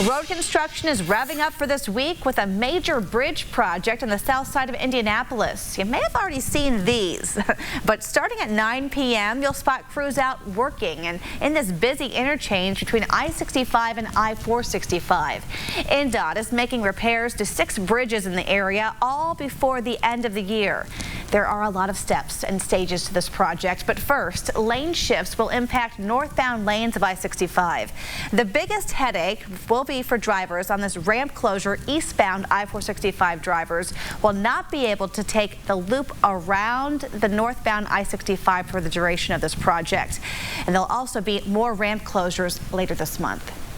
Road construction is revving up for this week with a major bridge project on the south side of Indianapolis. You may have already seen these, but starting at 9 p.m. you'll spot crews out working and in this busy interchange between I-65 and I-465. INDOT is making repairs to 6 bridges in the area, all before the end of the year. There are a lot of steps and stages to this project, but first, lane shifts will impact northbound lanes of I-65. The biggest headache will be for drivers on this ramp closure. Eastbound I-465 drivers will not be able to take the loop around the northbound I-65 for the duration of this project. And there'll also be more ramp closures later this month.